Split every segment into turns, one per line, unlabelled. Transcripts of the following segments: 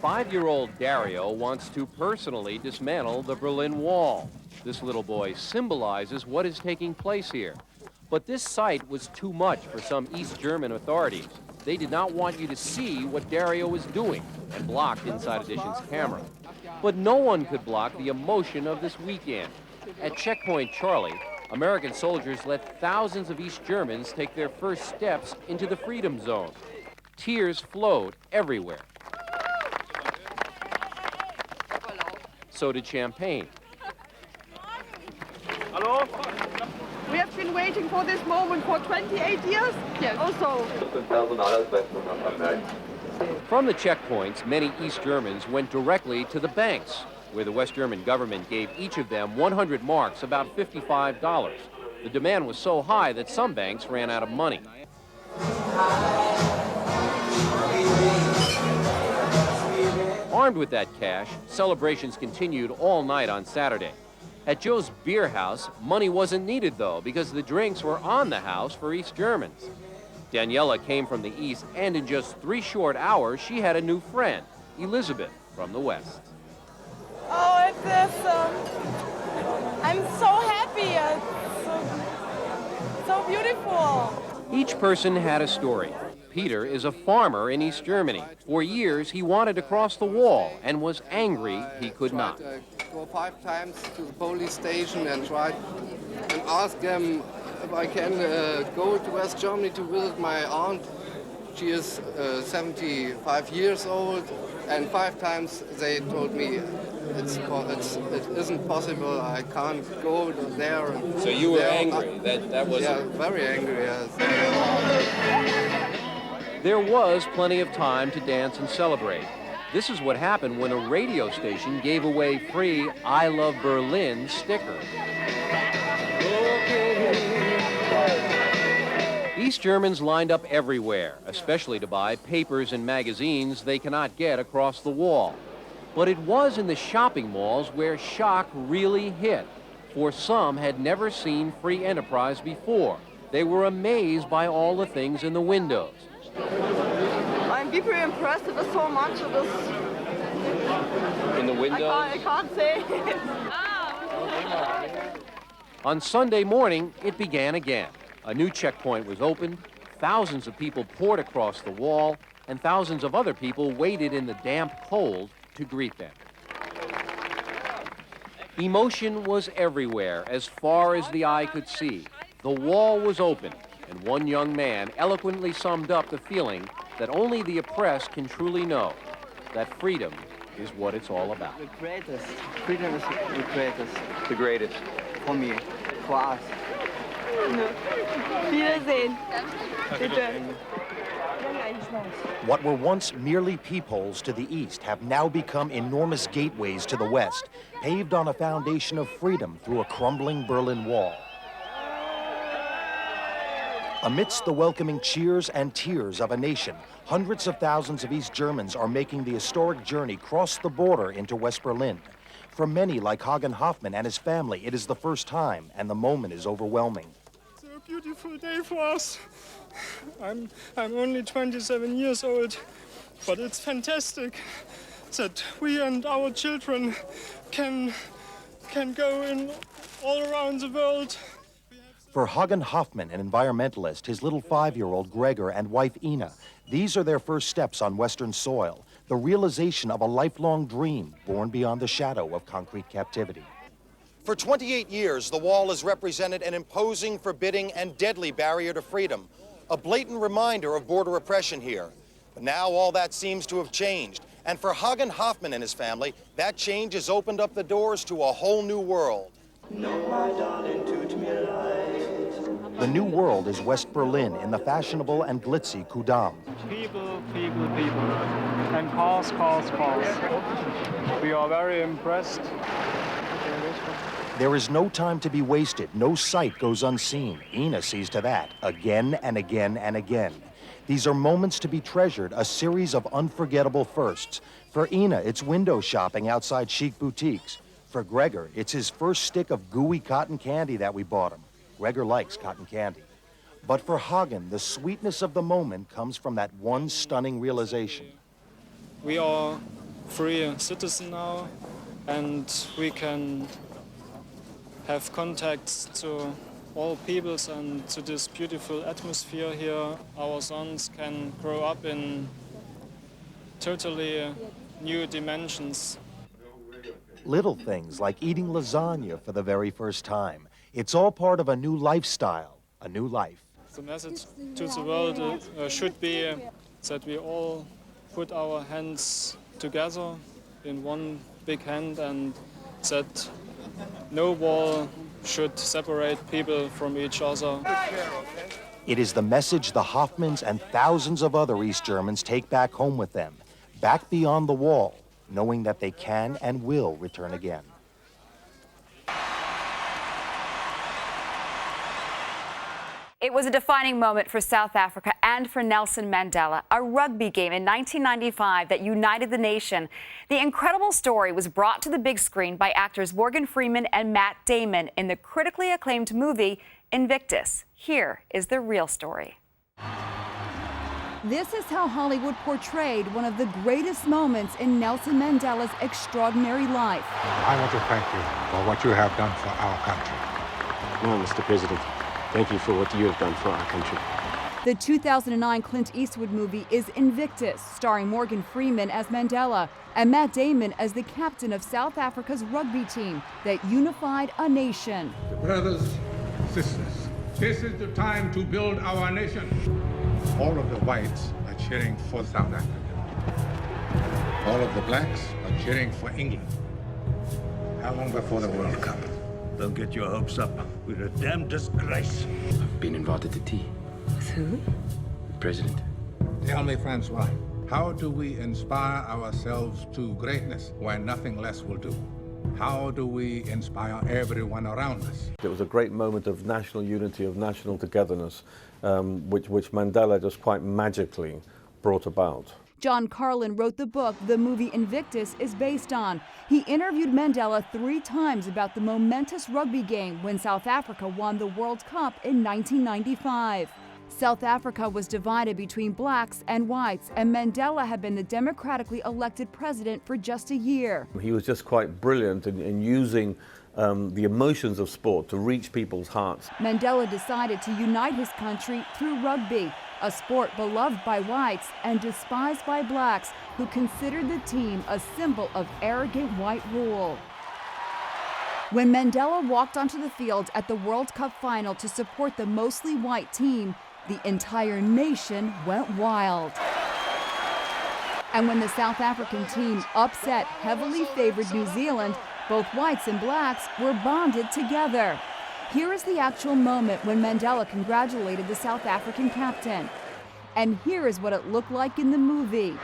5-year-old Dario wants to personally dismantle the Berlin Wall. This little boy symbolizes what is taking place here. But this sight was too much for some East German authorities. They did not want you to see what Dario was doing and blocked Inside Edition's camera. But no one could block the emotion of this weekend. At Checkpoint Charlie, American soldiers let thousands of East Germans take their first steps into the freedom zone. Tears flowed everywhere. So did champagne.
Hello?
We have been waiting for this moment for 28 years. Yes. Also.
From the checkpoints, many East Germans went directly to the banks, where the West German government gave each of them 100 marks, about $55. The demand was so high that some banks ran out of money. Armed with that cash, celebrations continued all night on Saturday. At Joe's Beer House, money wasn't needed, though, because the drinks were on the house for East Germans. Daniela came from the East, and in just 3 short hours, she had a new friend, Elizabeth, from the West.
Oh, it's I'm so happy. It's so beautiful.
Each person had a story. Peter is a farmer in East Germany. For years, he wanted to cross the wall and was angry he could not.
Go 5 times to the police station and try and ask them if I can go to West Germany to visit my aunt. She is 75 years old, and 5 times they told me it isn't possible. I can't go there.
So you were angry? That was
yeah, very angry. Yes.
There was plenty of time to dance and celebrate. This is what happened when a radio station gave away free I Love Berlin stickers. East Germans lined up everywhere, especially to buy papers and magazines they cannot get across the wall. But it was in the shopping malls where shock really hit, for some had never seen free enterprise before. They were amazed by all the things in the windows.
I'm deeply impressed with so much of this.
In the windows?
I can't say.
On Sunday morning, it began again. A new checkpoint was opened, thousands of people poured across the wall, and thousands of other people waited in the damp cold to greet them. Emotion was everywhere, as far as the eye could see. The wall was open, and one young man eloquently summed up the feeling that only the oppressed can truly know, that freedom is what it's all about.
The greatest. Freedom is the greatest.
The greatest.
For me. For us.
Wiedersehen.
What were once merely peepholes to the east have now become enormous gateways to the west, paved on a foundation of freedom through a crumbling Berlin Wall. Amidst the welcoming cheers and tears of a nation, hundreds of thousands of East Germans are making the historic journey across the border into West Berlin. For many, like Hagen Hoffman and his family, it is the first time, and the moment is overwhelming.
It's a beautiful day for us. I'm only 27 years old, but it's fantastic that we and our children can go in all around the world.
For Hagen Hoffman, an environmentalist, his little 5-year-old Gregor and wife Ina, these are their first steps on Western soil, the realization of a lifelong dream born beyond the shadow of concrete captivity. For 28 years, the wall has represented an imposing, forbidding, and deadly barrier to freedom, a blatant reminder of border oppression here. But now all that seems to have changed, and for Hagen Hoffman and his family, that change has opened up the doors to a whole new world. The new world is West Berlin in the fashionable and glitzy Kudamm.
People, people, people. And cars, cars, cars. We are very impressed.
There is no time to be wasted. No sight goes unseen. Ina sees to that again and again and again. These are moments to be treasured, a series of unforgettable firsts. For Ina, it's window shopping outside chic boutiques. For Gregor, it's his first stick of gooey cotton candy that we bought him. Gregor likes cotton candy. But for Hagen, the sweetness of the moment comes from that one stunning realization.
We are free citizen now, and we can have contacts to all peoples and to this beautiful atmosphere here. Our sons can grow up in totally new dimensions.
Little things like eating lasagna for the very first time. It's all part of a new lifestyle, a new life.
The message to the world should be that we all put our hands together in one big hand, and that no wall should separate people from each other.
It is the message the Hoffmans and thousands of other East Germans take back home with them, back beyond the wall, knowing that they can and will return again.
It was a defining moment for South Africa and for Nelson Mandela, a rugby game in 1995 that united the nation. The incredible story was brought to the big screen by actors Morgan Freeman and Matt Damon in the critically acclaimed movie Invictus. Here is the real story.
This is how Hollywood portrayed one of the greatest moments in Nelson Mandela's extraordinary life.
I want to thank you for what you have done for our country.
No, Mr. President. Thank you for what you have done for our country.
The 2009 Clint Eastwood movie is Invictus, starring Morgan Freeman as Mandela and Matt Damon as the captain of South Africa's rugby team that unified a nation.
Brothers, sisters, this is the time to build our nation. All of the whites are cheering for South Africa. All of the blacks are cheering for England. How long before the World Cup?
Don't get your hopes up. We're a damn disgrace.
I've been invited to tea.
With who?
The President.
Tell me, Francois, how do we inspire ourselves to greatness when nothing less will do? How do we inspire everyone around us?
It was a great moment of national unity, of national togetherness, which Mandela just quite magically brought about.
John Carlin wrote the book the movie Invictus is based on. He interviewed Mandela 3 times about the momentous rugby game when South Africa won the World Cup in 1995. South Africa was divided between blacks and whites, and Mandela had been the democratically elected president for just a year.
He was just quite brilliant in using the emotions of sport to reach people's hearts.
Mandela decided to unite his country through rugby, a sport beloved by whites and despised by blacks who considered the team a symbol of arrogant white rule. When Mandela walked onto the field at the World Cup final to support the mostly white team, the entire nation went wild. And when the South African team upset heavily favored New Zealand, both whites and blacks were bonded together. Here is the actual moment when Mandela congratulated the South African captain. And here is what it looked like in the movie.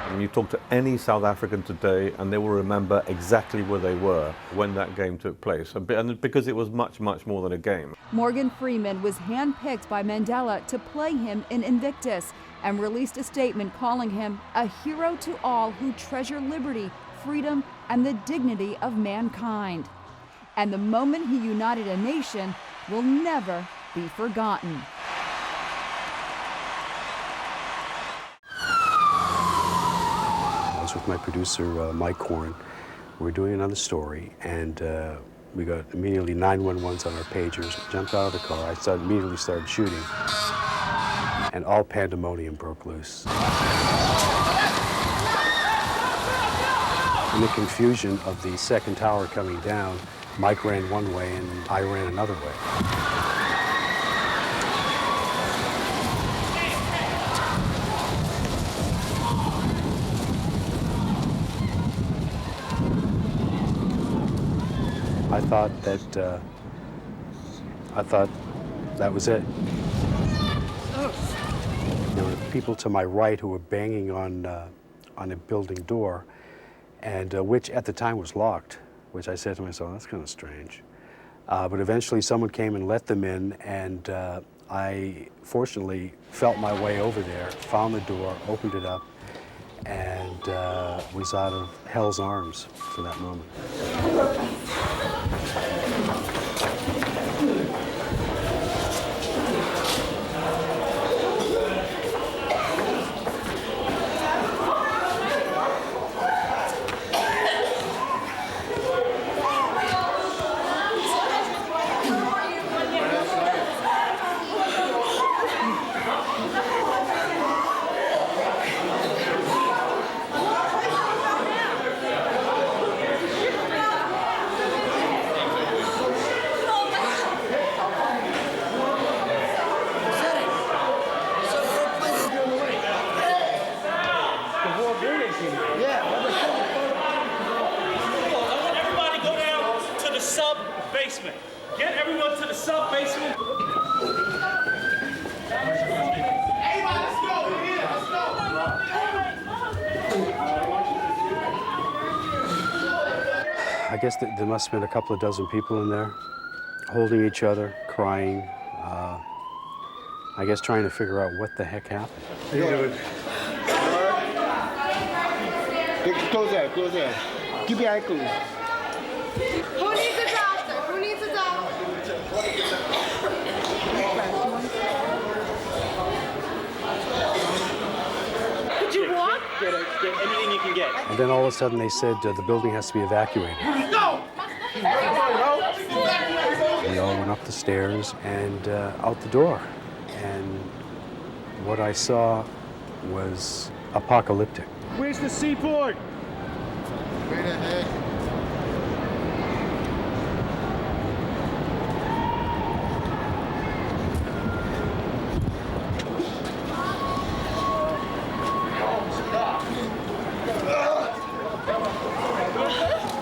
And you talk to any South African today and they will remember exactly where they were when that game took place. And because it was much, much more than a game.
Morgan Freeman was handpicked by Mandela to play him in Invictus and released a statement calling him a hero to all who treasure liberty, freedom, and the dignity of mankind. And the moment he united a nation will never be forgotten.
I was with my producer, Mike Horn. We were doing another story, and we got immediately 911s on our pagers. Jumped out of the car. I immediately started shooting, and all pandemonium broke loose. In the confusion of the second tower coming down, Mike ran one way and I ran another way. I thought that was it. There were people to my right who were banging on a building door, and which at the time was locked, which I said to myself, that's kind of strange. But eventually someone came and let them in, and I fortunately felt my way over there, found the door, opened it up, and was out of hell's arms for that moment.
sub-basement. Get everyone to the sub-basement.
Everybody, let's go. We're here. Let's go.
I guess there must have been a couple of dozen people in there, holding each other, crying, I guess trying to figure out what the heck happened.
Close that, close that. Keep your eye closed.
Who needs a doctor? Who needs a doctor?
Could you walk? Get anything you can get.
And then all of a sudden they said the building has to be evacuated.
Go!
We all went up the stairs and out the door. And what I saw was apocalyptic.
Where's the seaport? Right ahead.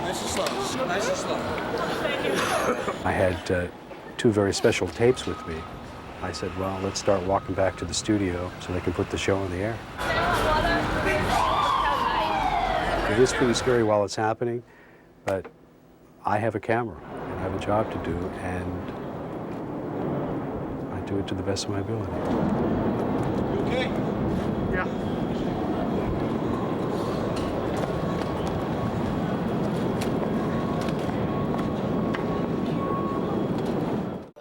Nice and slow. Nice and slow.
I had two very special tapes with me. I said, well, let's start walking back to the studio so they can put the show on the air. It is pretty scary while it's happening, but I have a camera and I have a job to do, and I do it to the best of my ability.
You okay? Yeah.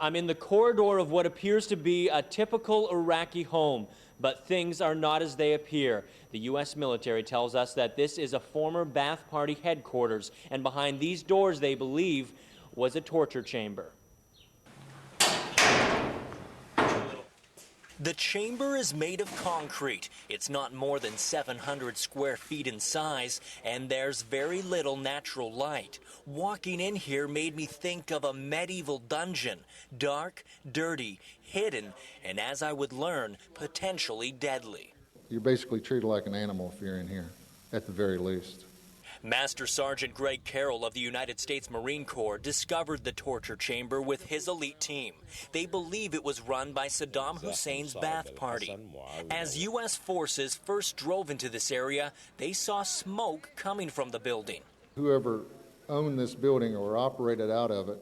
I'm in the corridor of what appears to be a typical Iraqi home, but things are not as they appear. The U.S. military tells us that this is a former Ba'ath Party headquarters, and behind these doors, they believe, was a torture chamber.
The chamber is made of concrete. It's not more than 700 square feet in size, and there's very little natural light. Walking in here made me think of a medieval dungeon. Dark, dirty, hidden, and as I would learn, potentially deadly.
You're basically treated like an animal if you're in here, at the very least.
Master Sergeant Greg Carroll of the United States Marine Corps discovered the torture chamber with his elite team. They believe it was run by Saddam Hussein's Ba'ath Party. As U.S. forces first drove into this area, they saw smoke coming from the building.
Whoever owned this building or operated out of it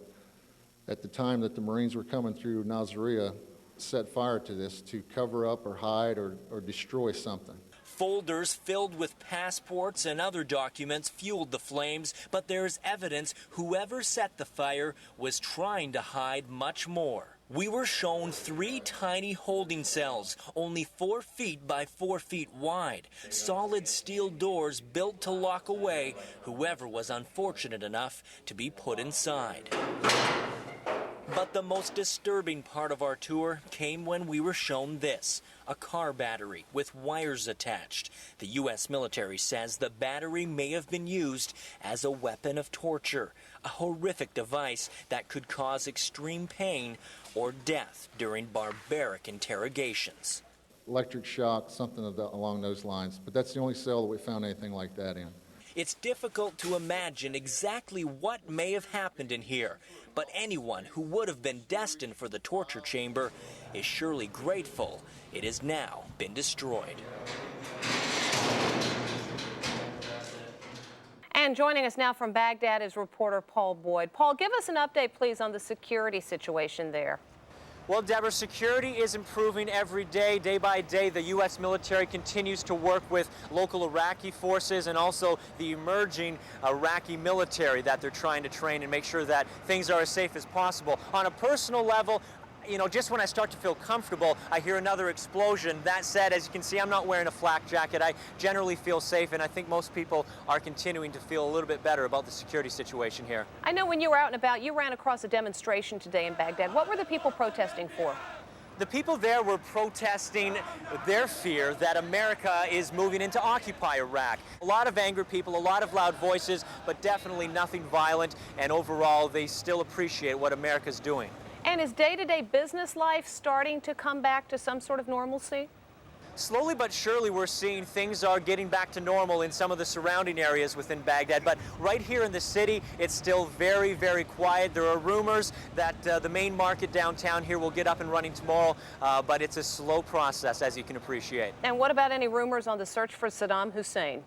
at the time that the Marines were coming through Nasiriyah set fire to this to cover up or hide or destroy something.
Folders filled with passports and other documents fueled the flames, but there's evidence whoever set the fire was trying to hide much more. We were shown 3 tiny holding cells, only 4 feet by 4 feet wide, solid steel doors built to lock away whoever was unfortunate enough to be put inside. But the most disturbing part of our tour came when we were shown this, a car battery with wires attached. The U.S. military says the battery may have been used as a weapon of torture, a horrific device that could cause extreme pain or death during barbaric interrogations.
Electric shock, something along those lines, but that's the only cell that we found anything like that in.
It's difficult to imagine exactly what may have happened in here, but anyone who would have been destined for the torture chamber is surely grateful it has now been destroyed.
And joining us now from Baghdad is reporter Paul Boyd. Paul, give us an update, please, on the security situation there.
Well, Deborah, security is improving every day. Day by day, the U.S. military continues to work with local Iraqi forces and also the emerging Iraqi military that they're trying to train and make sure that things are as safe as possible. On a personal level, you know, just when I start to feel comfortable, I hear another explosion. That said, as you can see, I'm not wearing a flak jacket. I generally feel safe, and I think most people are continuing to feel a little bit better about the security situation here.
I know when you were out and about, you ran across a demonstration today in Baghdad. What were the people protesting for?
The people there were protesting their fear that America is moving into occupy Iraq. A lot of angry people, a lot of loud voices, but definitely nothing violent, and overall, they still appreciate what America's doing.
And is day-to-day business life starting to come back to some sort of normalcy?
Slowly but surely we're seeing things are getting back to normal in some of the surrounding areas within Baghdad, but right here in the city it's still very, very quiet. There are rumors that the main market downtown here will get up and running tomorrow, but it's a slow process, as you can appreciate.
And what about any rumors on the search for Saddam Hussein?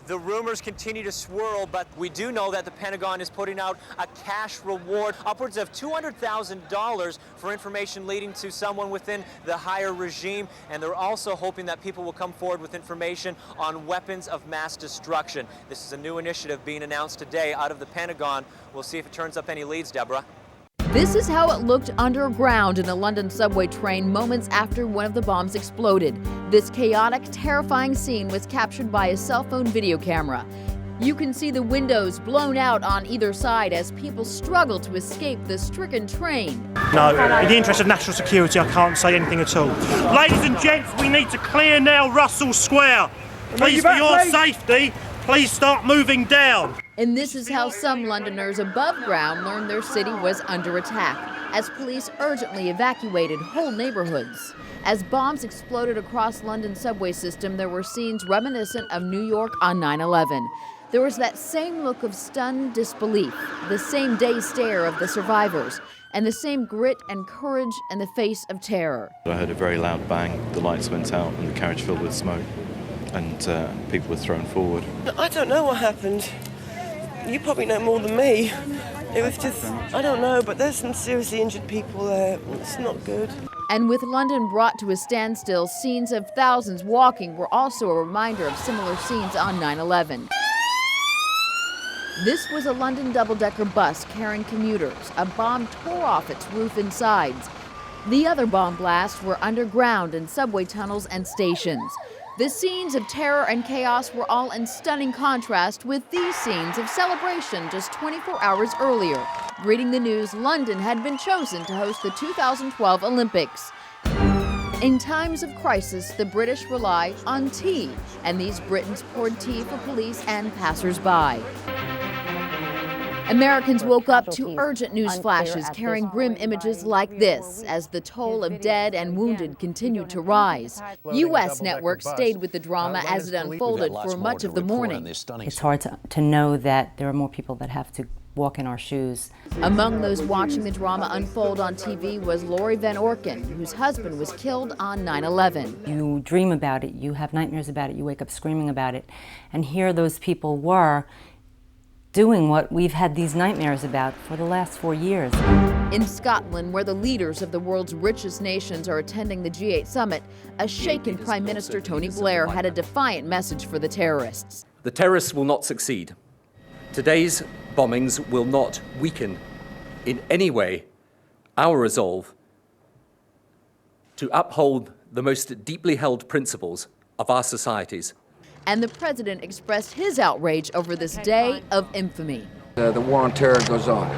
The rumors continue to swirl, but we do know that the Pentagon is putting out a cash reward, upwards of $200,000 for information leading to someone within the higher regime, and they're also hoping that people will come forward with information on weapons of mass destruction. This is a new initiative being announced today out of the Pentagon. We'll see if it turns up any leads, Deborah.
This is how it looked underground in a London subway train moments after one of the bombs exploded. This chaotic, terrifying scene was captured by a cell phone video camera. You can see the windows blown out on either side as people struggle to escape the stricken train.
No, in the interest of national security, I can't say anything at all. Ladies and gents, we need to clear now Russell Square. Please, for your safety, please start moving down.
And this is how some Londoners above ground learned their city was under attack, as police urgently evacuated whole neighborhoods. As bombs exploded across London's subway system, there were scenes reminiscent of New York on 9/11. There was that same look of stunned disbelief, the same dazed stare of the survivors, and the same grit and courage in the face of terror.
I heard a very loud bang, the lights went out and the carriage filled with smoke, and people were thrown forward.
I don't know what happened. You probably know more than me. It was just, I don't know, but there's some seriously injured people there. It's not good.
And with London brought to a standstill, scenes of thousands walking were also a reminder of similar scenes on 9/11. This was a London double-decker bus carrying commuters. A bomb tore off its roof and sides. The other bomb blasts were underground in subway tunnels and stations. The scenes of terror and chaos were all in stunning contrast with these scenes of celebration just 24 hours earlier. Reading the news, London had been chosen to host the 2012 Olympics. In times of crisis, the British rely on tea, and these Britons poured tea for police and passers-by. Americans woke up to urgent news flashes carrying grim images like this as the toll of dead and wounded continued to rise. U.S. networks stayed with the drama as it unfolded for much of the morning.
It's hard to know that there are more people that have to walk in our shoes.
Among those watching the drama unfold on TV was Lori Van Orken, whose husband was killed on 9/11.
You dream about it, you have nightmares about it, you wake up screaming about it, and here those people were doing what we've had these nightmares about for the last 4 years.
In Scotland, where the leaders of the world's richest nations are attending the G8 summit, a shaken Prime Minister Tony Blair had a defiant message for the terrorists.
The terrorists will not succeed. Today's bombings will not weaken in any way our resolve to uphold the most deeply held principles of our societies.
And the president expressed his outrage over this day of infamy.
The war on terror goes on.